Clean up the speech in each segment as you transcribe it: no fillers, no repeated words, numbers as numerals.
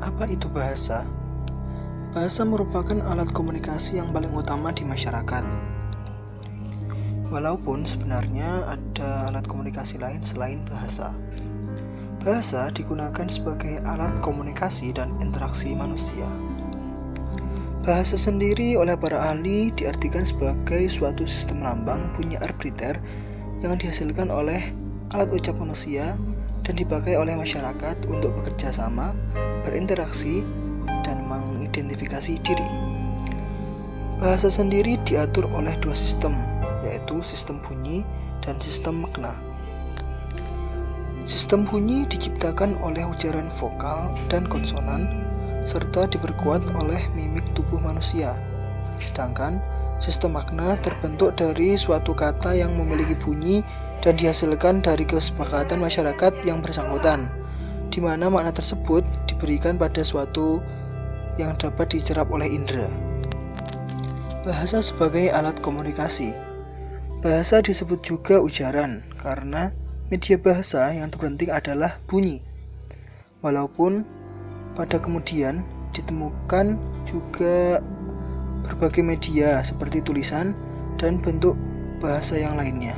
Apa itu bahasa? Bahasa merupakan alat komunikasi yang paling utama di masyarakat. Walaupun sebenarnya ada alat komunikasi lain selain bahasa. Bahasa digunakan sebagai alat komunikasi dan interaksi manusia. Bahasa sendiri oleh para ahli diartikan sebagai suatu sistem lambang bunyi arbitrter yang dihasilkan oleh alat ucap manusia dan dipakai oleh masyarakat untuk bekerja sama, berinteraksi, dan mengidentifikasi diri. Bahasa sendiri diatur oleh dua sistem, yaitu sistem bunyi dan sistem makna. Sistem bunyi diciptakan oleh ujaran vokal dan konsonan, serta diperkuat oleh mimik tubuh manusia. Sedangkan sistem makna terbentuk dari suatu kata yang memiliki bunyi dan dihasilkan dari kesepakatan masyarakat yang bersangkutan, di mana makna tersebut diberikan pada suatu yang dapat dicerap oleh indera. Bahasa sebagai alat komunikasi. Bahasa disebut juga ujaran karena media bahasa yang terpenting adalah bunyi. Walaupun pada kemudian ditemukan juga berbagai media seperti tulisan dan bentuk bahasa yang lainnya.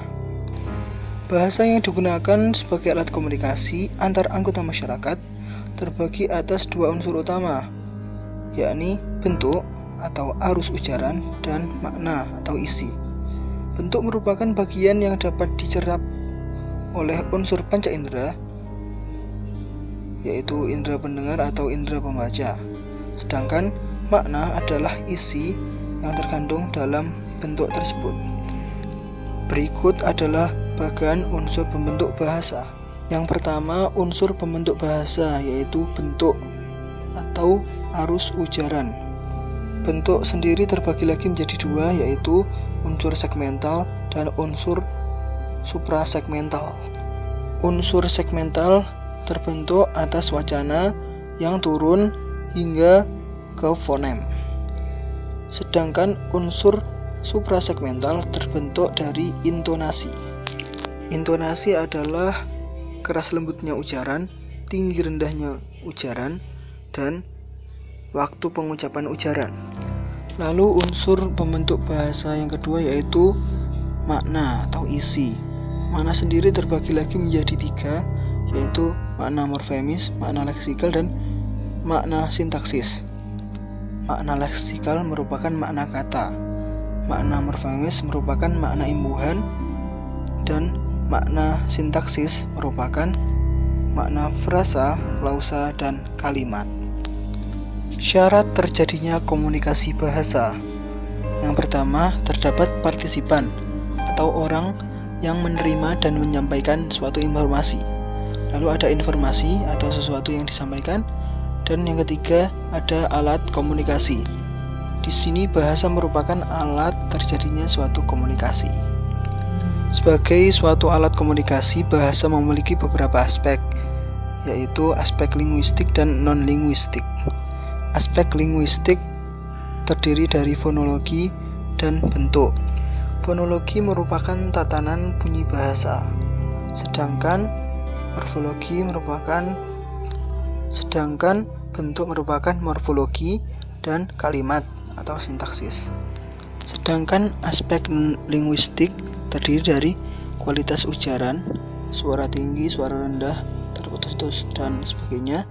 Bahasa yang digunakan sebagai alat komunikasi antar anggota masyarakat terbagi atas dua unsur utama, yakni bentuk atau arus ujaran dan makna atau isi. Bentuk merupakan bagian yang dapat dicerap oleh unsur panca indera, yaitu indera pendengar atau indera pembaca. Sedangkan makna adalah isi yang terkandung dalam bentuk tersebut. Berikut adalah bagian unsur pembentuk bahasa. Yang pertama, unsur pembentuk bahasa yaitu bentuk atau arus ujaran. Bentuk sendiri terbagi lagi menjadi dua, yaitu unsur segmental dan unsur suprasegmental. Unsur segmental terbentuk atas wacana yang turun hingga ke fonem. Sedangkan unsur suprasegmental terbentuk dari intonasi. Intonasi adalah keras lembutnya ujaran, tinggi rendahnya ujaran, dan waktu pengucapan ujaran. Lalu unsur pembentuk bahasa yang kedua yaitu makna atau isi. Makna sendiri terbagi lagi menjadi tiga, yaitu makna morfemis, makna leksikal, dan makna sintaksis. Makna leksikal merupakan makna kata, makna morfemis merupakan makna imbuhan, dan makna sintaksis merupakan makna frasa, klausa, dan kalimat. Syarat terjadinya komunikasi bahasa. Yang pertama, terdapat partisipan atau orang yang menerima dan menyampaikan suatu informasi. Lalu ada informasi atau sesuatu yang disampaikan. Dan yang ketiga, ada alat komunikasi. Di sini bahasa merupakan alat terjadinya suatu komunikasi. Sebagai suatu alat komunikasi, bahasa memiliki beberapa aspek, yaitu aspek linguistik dan non-linguistik. Aspek linguistik terdiri dari fonologi dan bentuk. Fonologi merupakan tatanan bunyi bahasa, sedangkan bentuk merupakan morfologi dan kalimat atau sintaksis. Sedangkan aspek linguistik terdiri dari kualitas ujaran, suara tinggi, suara rendah, terputus-putus, dan sebagainya.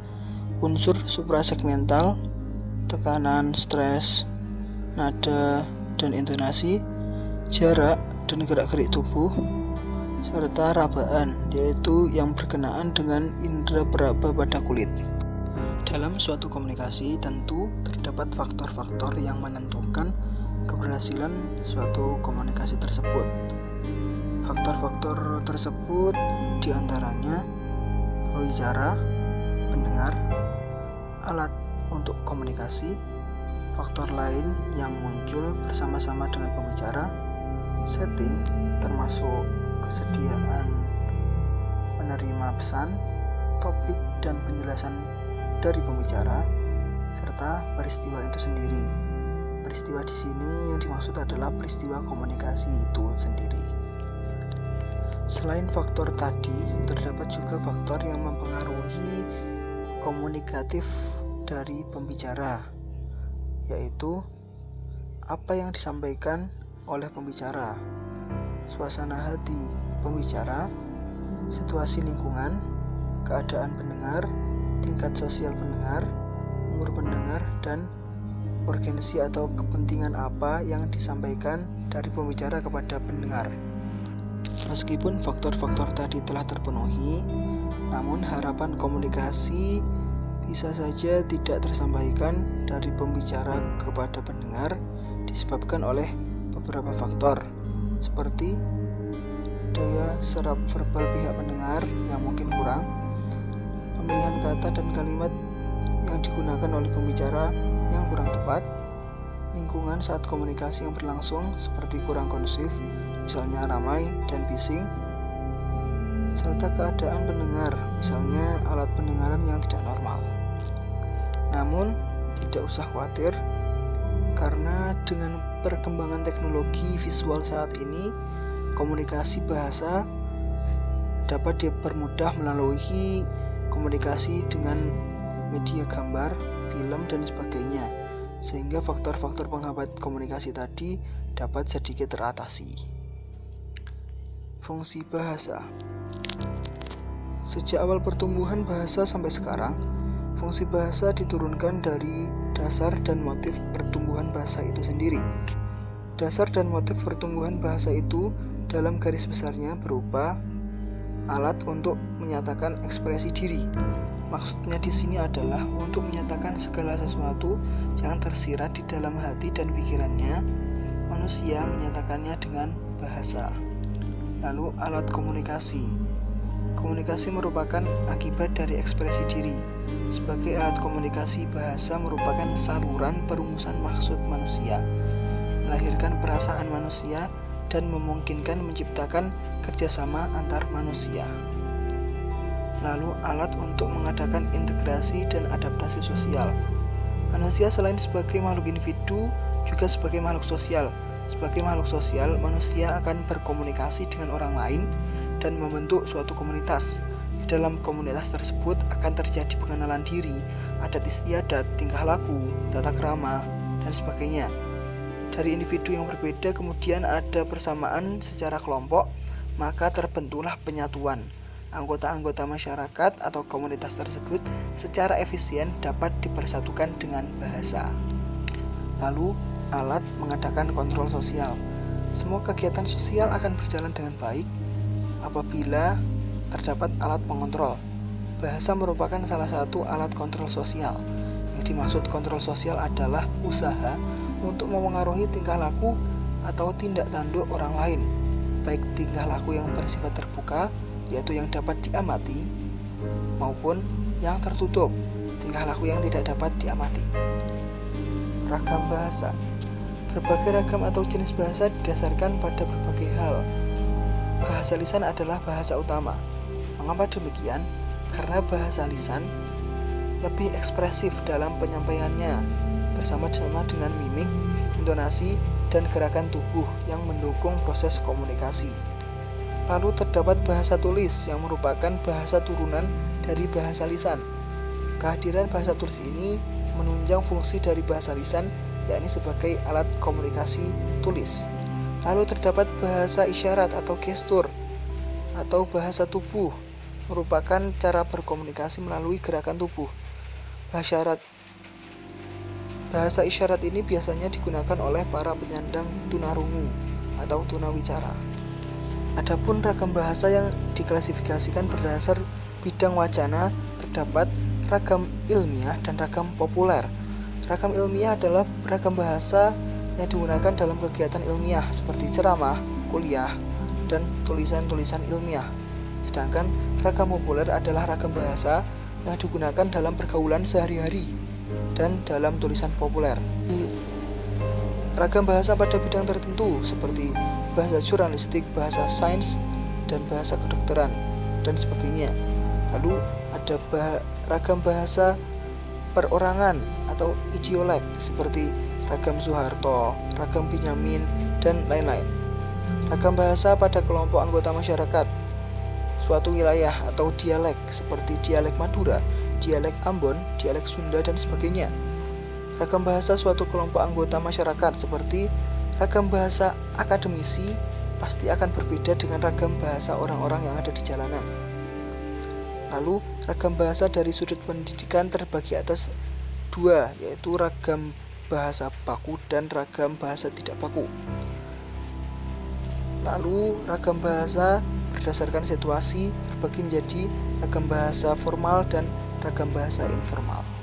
Unsur suprasegmental, tekanan, stres, nada, dan intonasi, jarak dan gerak-gerik tubuh, serta rabaan, yaitu yang berkenaan dengan indera peraba pada kulit. Dalam suatu komunikasi tentu terdapat faktor-faktor yang menentukan keberhasilan suatu komunikasi tersebut. Faktor-faktor tersebut diantaranya pembicara, pendengar, alat untuk komunikasi, faktor lain yang muncul bersama-sama dengan pembicara, setting termasuk kesediaan menerima pesan, topik dan penjelasan dari pembicara, serta peristiwa itu sendiri. Peristiwa di sini yang dimaksud adalah peristiwa komunikasi itu sendiri. Selain faktor tadi, terdapat juga faktor yang mempengaruhi komunikatif dari pembicara, yaitu apa yang disampaikan oleh pembicara, suasana hati pembicara, situasi lingkungan, keadaan pendengar, tingkat sosial pendengar, umur pendengar, dan urgensi atau kepentingan apa yang disampaikan dari pembicara kepada pendengar. Meskipun faktor-faktor tadi telah terpenuhi, namun harapan komunikasi bisa saja tidak tersampaikan dari pembicara kepada pendengar disebabkan oleh beberapa faktor, seperti daya serap verbal pihak pendengar yang mungkin kurang, pemilihan kata dan kalimat yang digunakan oleh pembicara yang kurang tepat, lingkungan saat komunikasi yang berlangsung seperti kurang kondusif, misalnya ramai dan bising, serta keadaan pendengar, misalnya alat pendengaran yang tidak normal. Namun, tidak usah khawatir, karena dengan perkembangan teknologi visual saat ini, komunikasi bahasa dapat dipermudah melalui komunikasi dengan media gambar, film, dan sebagainya, sehingga faktor-faktor penghambat komunikasi tadi dapat sedikit teratasi. Fungsi bahasa. Sejak awal pertumbuhan bahasa sampai sekarang, fungsi bahasa diturunkan dari dasar dan motif pertumbuhan bahasa itu sendiri. Dasar dan motif pertumbuhan bahasa itu dalam garis besarnya berupa alat untuk menyatakan ekspresi diri. Maksudnya di sini adalah untuk menyatakan segala sesuatu yang tersirat di dalam hati dan pikirannya. Manusia menyatakannya dengan bahasa. Lalu alat komunikasi. Komunikasi merupakan akibat dari ekspresi diri. Sebagai alat komunikasi, bahasa merupakan saluran perumusan maksud manusia, melahirkan perasaan manusia, dan memungkinkan menciptakan kerjasama antar manusia. Lalu alat untuk mengadakan integrasi dan adaptasi sosial. Manusia selain sebagai makhluk individu, juga sebagai makhluk sosial. Sebagai makhluk sosial, manusia akan berkomunikasi dengan orang lain dan membentuk suatu komunitas. Di dalam komunitas tersebut akan terjadi pengenalan diri, adat istiadat, tingkah laku, tata krama, dan sebagainya. Dari individu yang berbeda kemudian ada persamaan secara kelompok, maka terbentuklah penyatuan. Anggota-anggota masyarakat atau komunitas tersebut secara efisien dapat dipersatukan dengan bahasa. Lalu, alat mengadakan kontrol sosial. Semua kegiatan sosial akan berjalan dengan baik apabila terdapat alat pengontrol. Bahasa merupakan salah satu alat kontrol sosial. Yang dimaksud kontrol sosial adalah usaha untuk memengaruhi tingkah laku atau tindak tanduk orang lain, baik tingkah laku yang bersifat terbuka, yaitu yang dapat diamati, maupun yang tertutup, tingkah laku yang tidak dapat diamati. Ragam bahasa. Berbagai ragam atau jenis bahasa didasarkan pada berbagai hal. Bahasa lisan adalah bahasa utama. Mengapa demikian? Karena bahasa lisan lebih ekspresif dalam penyampaiannya, bersama-sama dengan mimik, intonasi, dan gerakan tubuh yang mendukung proses komunikasi. Lalu terdapat bahasa tulis yang merupakan bahasa turunan dari bahasa lisan. Kehadiran bahasa tulis ini menunjang fungsi dari bahasa lisan, yakni sebagai alat komunikasi tulis. Lalu terdapat bahasa isyarat atau gestur atau bahasa tubuh, merupakan cara berkomunikasi melalui gerakan tubuh. Bahasa isyarat ini biasanya digunakan oleh para penyandang tunarungu atau tunawicara. Adapun ragam bahasa yang diklasifikasikan berdasar bidang wacana, terdapat ragam ilmiah dan ragam populer. Ragam ilmiah adalah ragam bahasa yang digunakan dalam kegiatan ilmiah seperti ceramah, kuliah, dan tulisan-tulisan ilmiah. Sedangkan ragam populer adalah ragam bahasa yang digunakan dalam pergaulan sehari-hari dan dalam tulisan populer. Ragam bahasa pada bidang tertentu seperti bahasa jurnalistik, bahasa sains, dan bahasa kedokteran, dan sebagainya. Lalu ada ragam bahasa perorangan atau idiolek seperti ragam Soeharto, ragam Benyamin, dan lain-lain. Ragam bahasa pada kelompok anggota masyarakat. suatu wilayah atau dialek seperti dialek Madura, dialek Ambon, dialek Sunda, dan sebagainya. Ragam bahasa suatu kelompok anggota masyarakat seperti ragam bahasa akademisi pasti akan berbeda dengan ragam bahasa orang-orang yang ada di jalanan. Lalu, ragam bahasa dari sudut pendidikan terbagi atas dua, yaitu ragam bahasa baku dan ragam bahasa tidak baku. Lalu, ragam bahasa berdasarkan situasi terbagi menjadi ragam bahasa formal dan ragam bahasa informal.